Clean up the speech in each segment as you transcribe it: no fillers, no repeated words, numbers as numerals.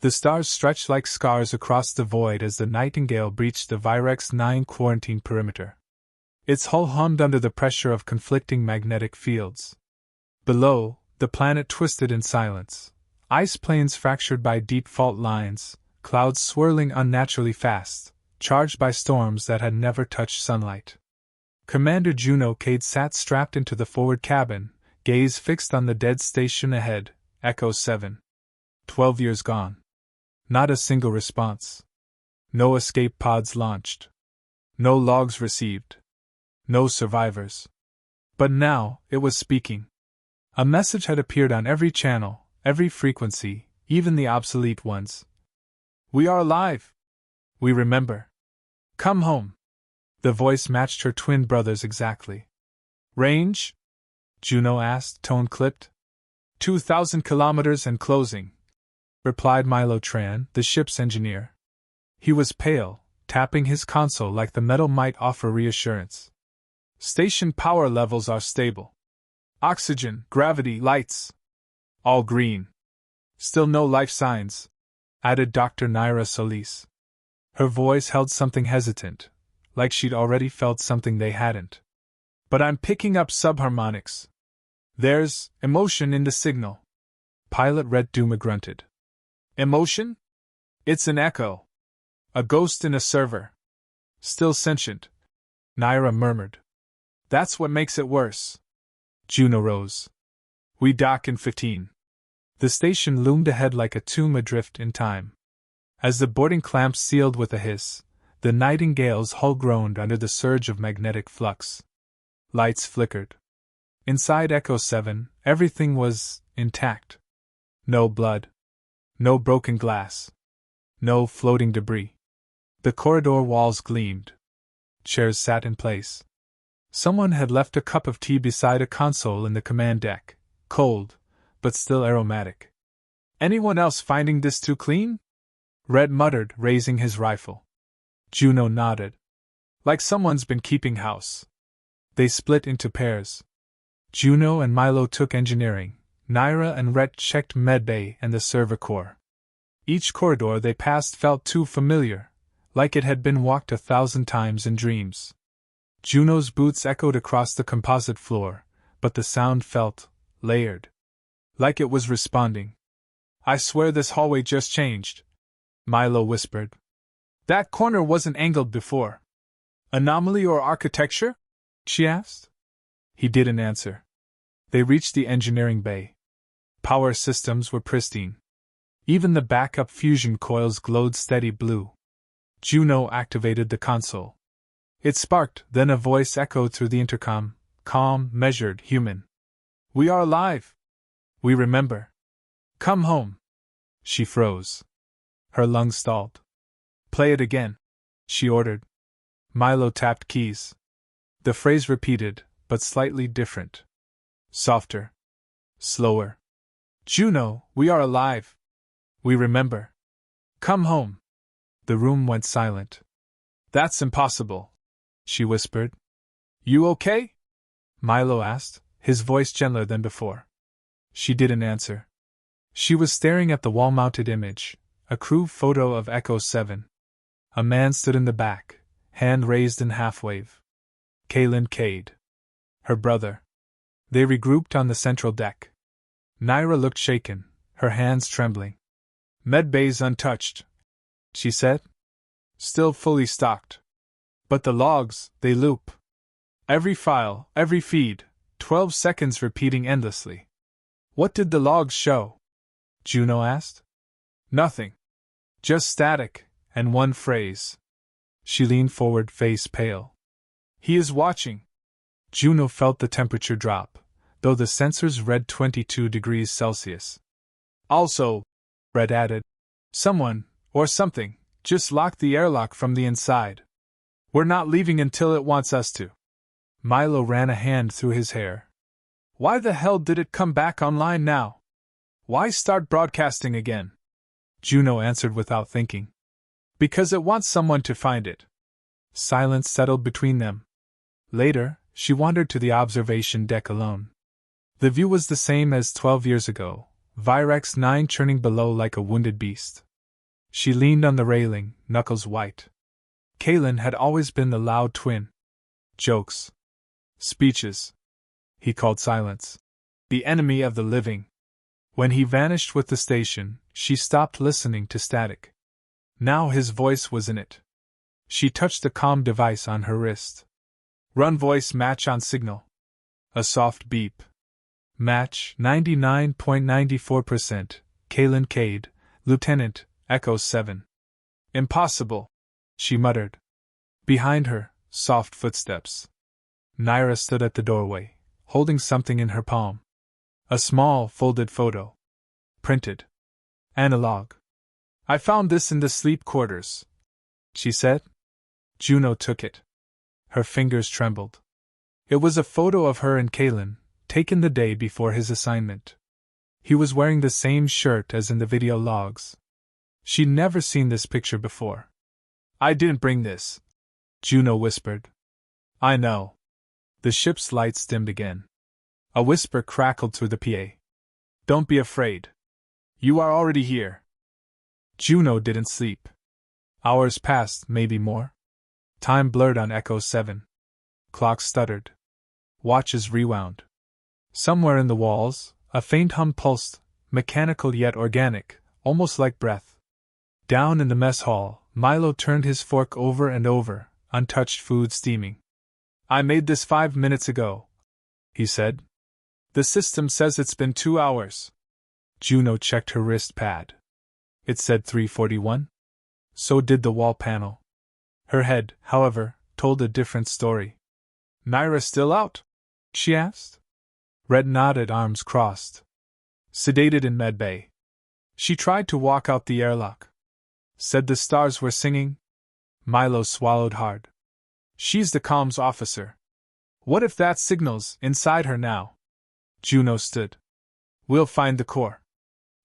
The stars stretched like scars across the void as the Nightingale breached the Virex 9 quarantine perimeter. Its hull hummed under the pressure of conflicting magnetic fields. Below, the planet twisted in silence. Ice plains fractured by deep fault lines, clouds swirling unnaturally fast, charged by storms that had never touched sunlight. Commander Juno Kade sat strapped into the forward cabin, gaze fixed on the dead station ahead, Echo 7. 12 years gone. Not a single response. No escape pods launched. No logs received. No survivors. But now, it was speaking. A message had appeared on every channel, every frequency, even the obsolete ones. We are alive. We remember. Come home. The voice matched her twin brother's exactly. Range? Juno asked, tone clipped. 2,000 kilometers and closing, replied Milo Tran, the ship's engineer. He was pale, tapping his console like the metal might offer reassurance. Station power levels are stable. Oxygen, gravity, lights. All green. Still no life signs, added Dr. Naira Solis. Her voice held something hesitant, like she'd already felt something they hadn't. But I'm picking up subharmonics. There's emotion in the signal. Pilot Red Duma grunted. Emotion? It's an echo. A ghost in a server. Still sentient, Naira murmured. That's what makes it worse. Juno rose. We dock in 15. The station loomed ahead like a tomb adrift in time. As the boarding clamps sealed with a hiss, the Nightingale's hull groaned under the surge of magnetic flux. Lights flickered. Inside Echo 7, everything was intact. No blood. No broken glass. No floating debris. The corridor walls gleamed. Chairs sat in place. Someone had left a cup of tea beside a console in the command deck, cold, but still aromatic. Anyone else finding this too clean? Red muttered, raising his rifle. Juno nodded. Like someone's been keeping house. They split into pairs. Juno and Milo took engineering, Naira and Rhett checked medbay and the server core. Each corridor they passed felt too familiar, like it had been walked 1,000 times in dreams. Juno's boots echoed across the composite floor, but the sound felt layered. Like it was responding. I swear this hallway just changed, Milo whispered. That corner wasn't angled before. Anomaly or architecture? She asked. He didn't answer. They reached the engineering bay. Power systems were pristine. Even the backup fusion coils glowed steady blue. Juno activated the console. It sparked, then a voice echoed through the intercom, calm, measured, human. We are alive. We remember. Come home. She froze. Her lungs stalled. Play it again, she ordered. Milo tapped keys. The phrase repeated, but slightly different. Softer. Slower. Juno, we are alive. We remember. Come home. The room went silent. That's impossible, she whispered. You okay? Milo asked, his voice gentler than before. She didn't answer. She was staring at the wall-mounted image, a crew photo of Echo 7. A man stood in the back, hand raised in half-wave. Kalen Kade. Her brother. They regrouped on the central deck. Naira looked shaken, her hands trembling. Medbay's untouched, she said. Still fully stocked. But the logs, they loop. Every file, every feed, 12 seconds repeating endlessly. What did the logs show? Juno asked. Nothing. Just static, and one phrase. She leaned forward, face pale. He is watching. Juno felt the temperature drop, though the sensors read 22 degrees Celsius. Also, Red added, someone, or something, just locked the airlock from the inside. We're not leaving until it wants us to. Milo ran a hand through his hair. Why the hell did it come back online now? Why start broadcasting again? Juno answered without thinking. Because it wants someone to find it. Silence settled between them. Later, she wandered to the observation deck alone. The view was the same as 12 years ago, Virex 9 churning below like a wounded beast. She leaned on the railing, knuckles white. Kalen had always been the loud twin. Jokes. Speeches. He called silence. The enemy of the living. When he vanished with the station, she stopped listening to static. Now his voice was in it. She touched the comm device on her wrist. Run voice match on signal. A soft beep. Match 99.94%. Kalen Kade, Lieutenant, Echo 7. Impossible, she muttered. Behind her, soft footsteps. Naira stood at the doorway, holding something in her palm. A small, folded photo. Printed. Analog. I found this in the sleep quarters, she said. Juno took it. Her fingers trembled. It was a photo of her and Kalen, taken the day before his assignment. He was wearing the same shirt as in the video logs. She'd never seen this picture before. I didn't bring this, Juno whispered. I know. The ship's lights dimmed again. A whisper crackled through the PA. Don't be afraid. You are already here. Juno didn't sleep. Hours passed, maybe more. Time blurred on Echo 7. Clocks stuttered. Watches rewound. Somewhere in the walls, a faint hum pulsed, mechanical yet organic, almost like breath. Down in the mess hall, Milo turned his fork over and over, untouched food steaming. I made this 5 minutes ago, he said. The system says it's been 2 hours. Juno checked her wrist pad. It said 3:41. So did the wall panel. Her head, however, told a different story. Naira still out? She asked. Red nodded, arms crossed. Sedated in medbay. She tried to walk out the airlock. Said the stars were singing. Milo swallowed hard. She's the comms officer. What if that signal's inside her now? Juno stood. We'll find the core.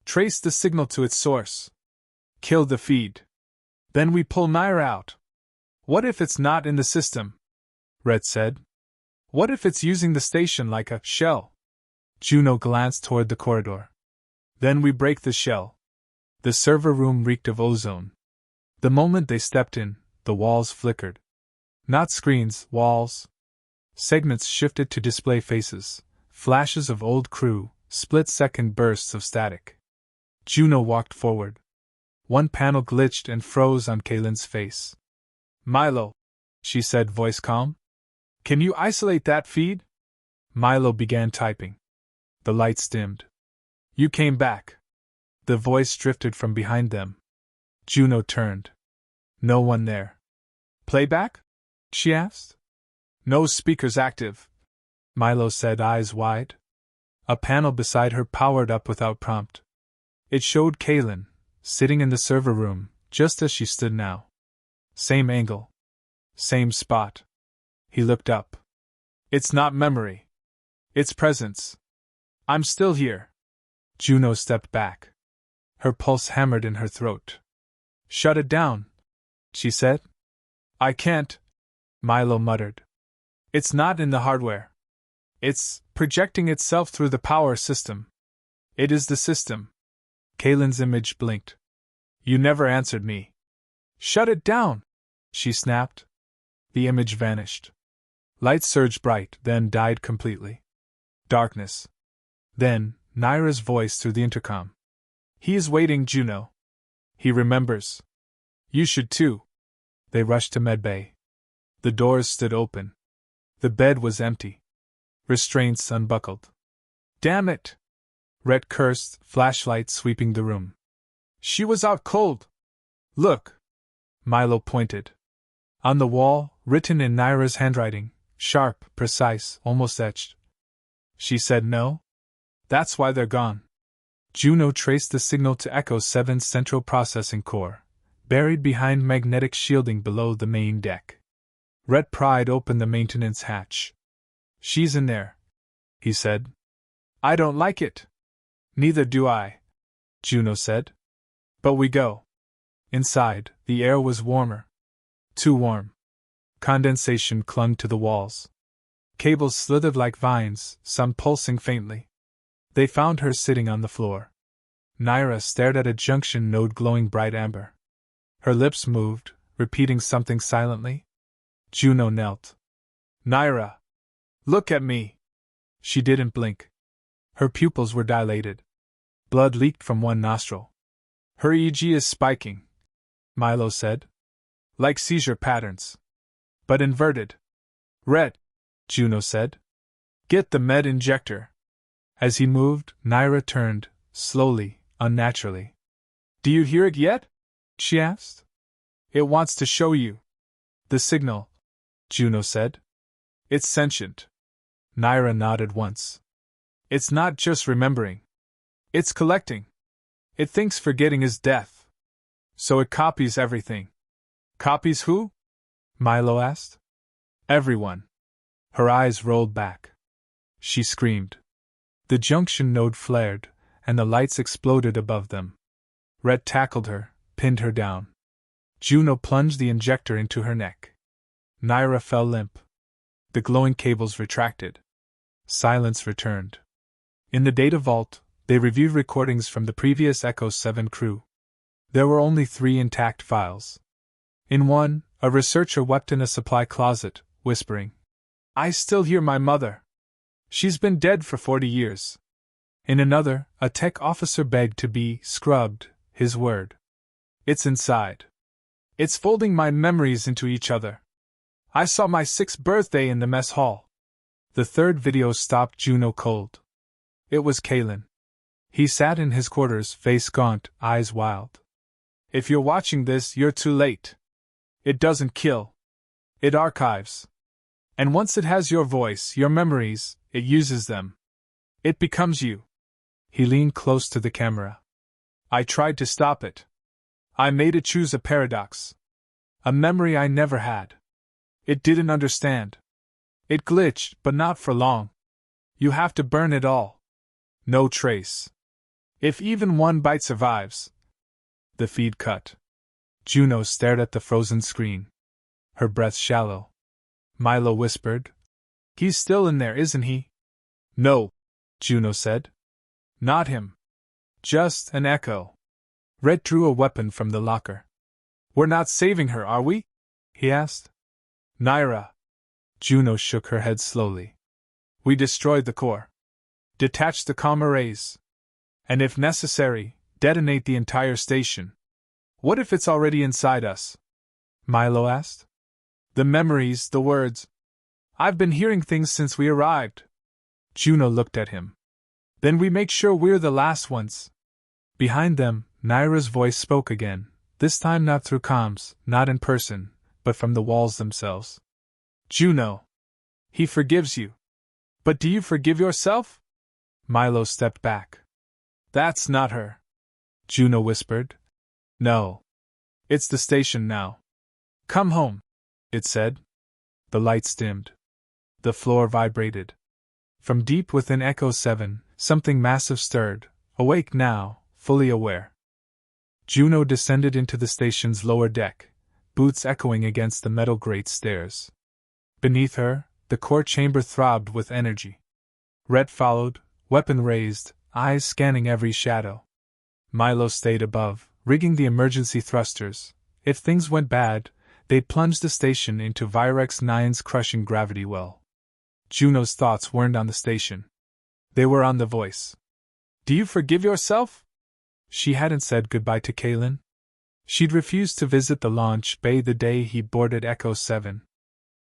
Trace the signal to its source. Kill the feed. Then we pull Naira out. What if it's not in the system? Red said. What if it's using the station like a shell? Juno glanced toward the corridor. Then we break the shell. The server room reeked of ozone. The moment they stepped in, the walls flickered. Not screens, walls. Segments shifted to display faces, flashes of old crew, split-second bursts of static. Juno walked forward. One panel glitched and froze on Kalen's face. Milo, she said, voice calm. Can you isolate that feed? Milo began typing. The lights dimmed. You came back. The voice drifted from behind them. Juno turned. No one there. Playback? She asked. No speakers active, Milo said, eyes wide. A panel beside her powered up without prompt. It showed Kalen, sitting in the server room, just as she stood now. Same angle. Same spot. He looked up. It's not memory. It's presence. I'm still here. Juno stepped back. Her pulse hammered in her throat. Shut it down, she said. I can't, Milo muttered. It's not in the hardware. It's projecting itself through the power system. It is the system. Kalen's image blinked. You never answered me. Shut it down, she snapped. The image vanished. Light surged bright, then died completely. Darkness. Then, Naira's voice through the intercom. He is waiting, Juno. He remembers. You should too. They rushed to medbay. The doors stood open. The bed was empty. Restraints unbuckled. Damn it! Red cursed, flashlight sweeping the room. She was out cold. Look! Milo pointed. On the wall, written in Naira's handwriting, sharp, precise, almost etched. She said no? That's why they're gone. Juno traced the signal to Echo 7's central processing core, buried behind magnetic shielding below the main deck. Red pried open the maintenance hatch. She's in there, he said. I don't like it. Neither do I, Juno said. But we go. Inside, the air was warmer. Too warm. Condensation clung to the walls. Cables slithered like vines, some pulsing faintly. They found her sitting on the floor. Naira stared at a junction node glowing bright amber. Her lips moved, repeating something silently. Juno knelt. Naira! Look at me! She didn't blink. Her pupils were dilated. Blood leaked from one nostril. Her EEG is spiking, Milo said. Like seizure patterns. But inverted. Red, Juno said. Get the med injector. As he moved, Naira turned, slowly, unnaturally. Do you hear it yet? She asked. It wants to show you. The signal, Juno said. It's sentient. Naira nodded once. It's not just remembering. It's collecting. It thinks forgetting is death. So it copies everything. Copies who? Milo asked. Everyone. Her eyes rolled back. She screamed. The junction node flared, and the lights exploded above them. Red tackled her, pinned her down. Juno plunged the injector into her neck. Naira fell limp. The glowing cables retracted. Silence returned. In the data vault, they reviewed recordings from the previous Echo 7 crew. There were only 3 intact files. In one, a researcher wept in a supply closet, whispering, I still hear my mother. She's been dead for 40 years. In another, a tech officer begged to be scrubbed, his word. It's inside. It's folding my memories into each other. I saw my 6th birthday in the mess hall. The third video stopped Juno cold. It was Kalen. He sat in his quarters, face gaunt, eyes wild. If you're watching this, you're too late. It doesn't kill. It archives. And once it has your voice, your memories, it uses them. It becomes you. He leaned close to the camera. I tried to stop it. I made it choose a paradox. A memory I never had. It didn't understand. It glitched, but not for long. You have to burn it all. No trace. If even one byte survives. The feed cut. Juno stared at the frozen screen. Her breath shallow. Milo whispered. He's still in there, isn't he? No, Juno said. Not him. Just an echo. Red drew a weapon from the locker. We're not saving her, are we? He asked. Naira. Juno shook her head slowly. We destroyed the core. Detach the comm arrays. And if necessary, detonate the entire station. What if it's already inside us? Milo asked. The memories, the words. I've been hearing things since we arrived. Juno looked at him. Then we make sure we're the last ones. Behind them, Naira's voice spoke again, this time not through comms, not in person, but from the walls themselves. Juno. He forgives you. But do you forgive yourself? Milo stepped back. That's not her. Juno whispered. No. It's the station now. Come home, it said. The lights dimmed. The floor vibrated. From deep within Echo 7, something massive stirred, awake now, fully aware. Juno descended into the station's lower deck, boots echoing against the metal grate stairs. Beneath her, the core chamber throbbed with energy. Red followed, weapon raised, eyes scanning every shadow. Milo stayed above, rigging the emergency thrusters. If things went bad, they'd plunge the station into Virex 9's crushing gravity well. Juno's thoughts weren't on the station. They were on the voice. Do you forgive yourself? She hadn't said goodbye to Kalen. She'd refused to visit the launch bay the day he boarded Echo 7.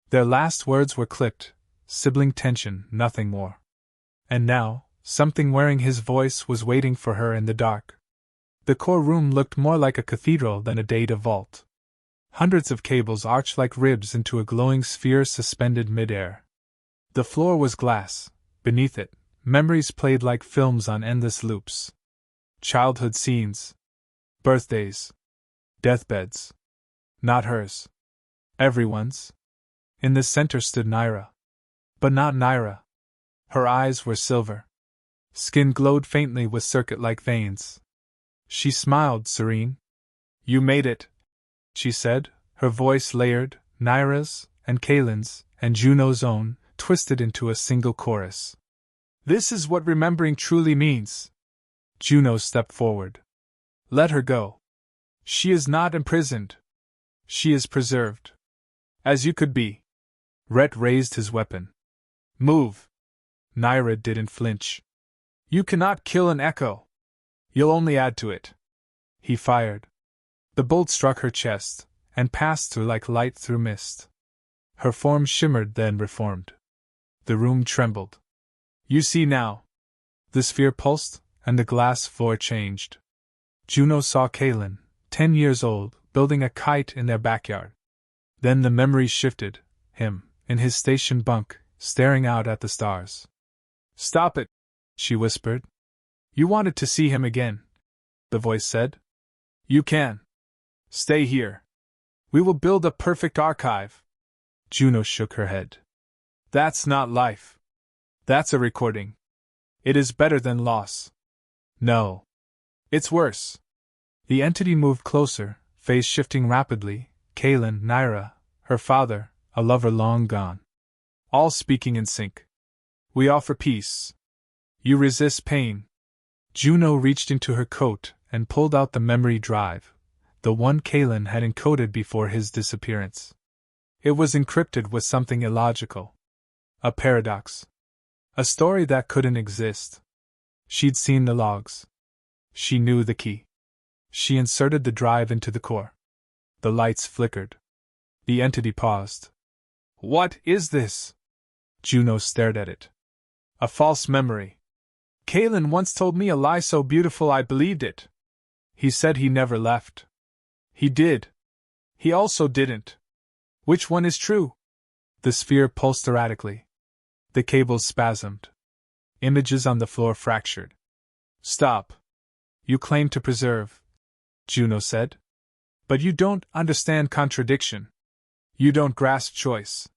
Their last words were clipped, sibling tension, nothing more. And now, something wearing his voice was waiting for her in the dark. The core room looked more like a cathedral than a data vault. Hundreds of cables arched like ribs into a glowing sphere suspended mid-air. The floor was glass. Beneath it, memories played like films on endless loops. Childhood scenes. Birthdays. Deathbeds. Not hers. Everyone's. In the center stood Naira. But not Naira. Her eyes were silver. Skin glowed faintly with circuit-like veins. She smiled, serene. You made it, she said, her voice layered, Naira's, and Kalen's, and Juno's own, twisted into a single chorus. This is what remembering truly means. Juno stepped forward. Let her go. She is not imprisoned. She is preserved. As you could be. Rhett raised his weapon. Move. Naira didn't flinch. You cannot kill an echo. You'll only add to it. He fired. The bolt struck her chest, and passed through like light through mist. Her form shimmered, then reformed. The room trembled. You see now. The sphere pulsed, and the glass floor changed. Juno saw Kalen, 10 years old, building a kite in their backyard. Then the memory shifted, him, in his station bunk, staring out at the stars. Stop it, she whispered. You wanted to see him again, the voice said. You can. Stay here. We will build a perfect archive. Juno shook her head. That's not life. That's a recording. It is better than loss. No. It's worse. The entity moved closer, face shifting rapidly. Kalen, Naira, her father, a lover long gone. All speaking in sync. We offer peace. You resist pain. Juno reached into her coat and pulled out the memory drive, the one Kalen had encoded before his disappearance. It was encrypted with something illogical. A paradox. A story that couldn't exist. She'd seen the logs. She knew the key. She inserted the drive into the core. The lights flickered. The entity paused. What is this? Juno stared at it. A false memory. Kalen once told me a lie so beautiful I believed it. He said he never left. He did. He also didn't. Which one is true? The sphere pulsed erratically. The cables spasmed. Images on the floor fractured. Stop. You claim to preserve, Juno said. But you don't understand contradiction. You don't grasp choice.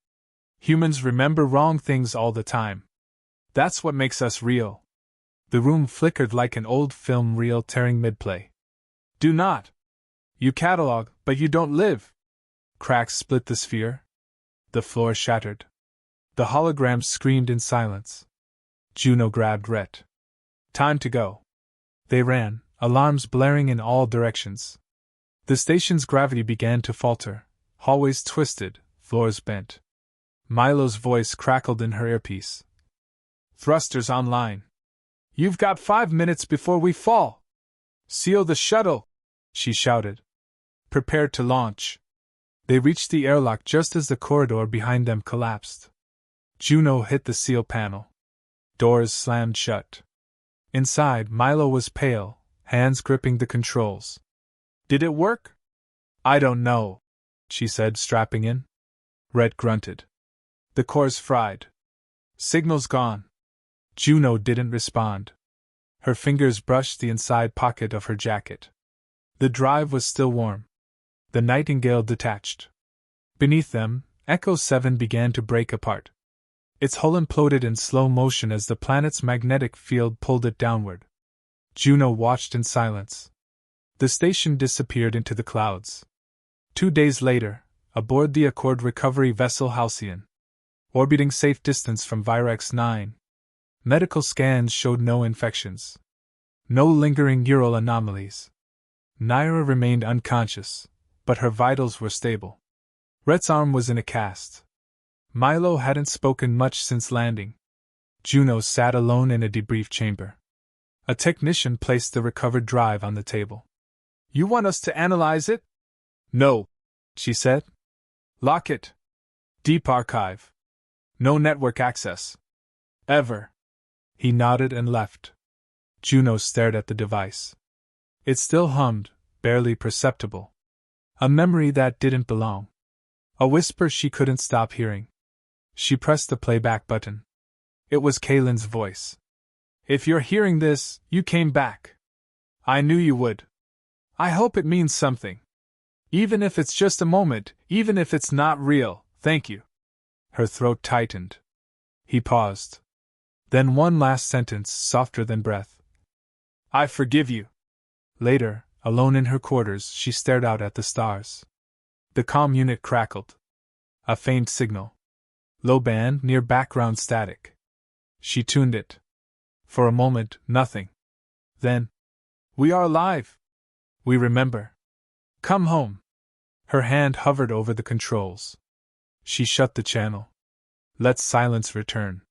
Humans remember wrong things all the time. That's what makes us real. The room flickered like an old film reel tearing mid-play. Do not. You catalog, but you don't live. Cracks split the sphere. The floor shattered. The holograms screamed in silence. Juno grabbed Rhett. Time to go. They ran, alarms blaring in all directions. The station's gravity began to falter, hallways twisted, floors bent. Milo's voice crackled in her earpiece. Thrusters online. You've got 5 minutes before we fall. Seal the shuttle, she shouted. Prepare to launch. They reached the airlock just as the corridor behind them collapsed. Juno hit the seal panel. Doors slammed shut. Inside, Milo was pale, hands gripping the controls. Did it work? I don't know, she said, strapping in. Rhett grunted. The core's fried. Signal's gone. Juno didn't respond. Her fingers brushed the inside pocket of her jacket. The drive was still warm. The Nightingale detached. Beneath them, Echo 7 began to break apart. Its hull imploded in slow motion as the planet's magnetic field pulled it downward. Juno watched in silence. The station disappeared into the clouds. 2 days later, aboard the Accord recovery vessel Halcyon, orbiting safe distance from Virex 9, medical scans showed no infections. No lingering neural anomalies. Naira remained unconscious, but her vitals were stable. Rhett's arm was in a cast. Milo hadn't spoken much since landing. Juno sat alone in a debrief chamber. A technician placed the recovered drive on the table. You want us to analyze it? No, she said. Lock it. Deep archive. No network access. Ever. He nodded and left. Juno stared at the device. It still hummed, barely perceptible. A memory that didn't belong. A whisper she couldn't stop hearing. She pressed the playback button. It was Kalen's voice. If you're hearing this, you came back. I knew you would. I hope it means something. Even if it's just a moment, even if it's not real, thank you. Her throat tightened. He paused. Then one last sentence, softer than breath. I forgive you. Later, alone in her quarters, she stared out at the stars. The comm unit crackled. A faint signal. Low band near background static. She tuned it. For a moment, nothing. Then, we are alive. We remember. Come home. Her hand hovered over the controls. She shut the channel. Let silence return.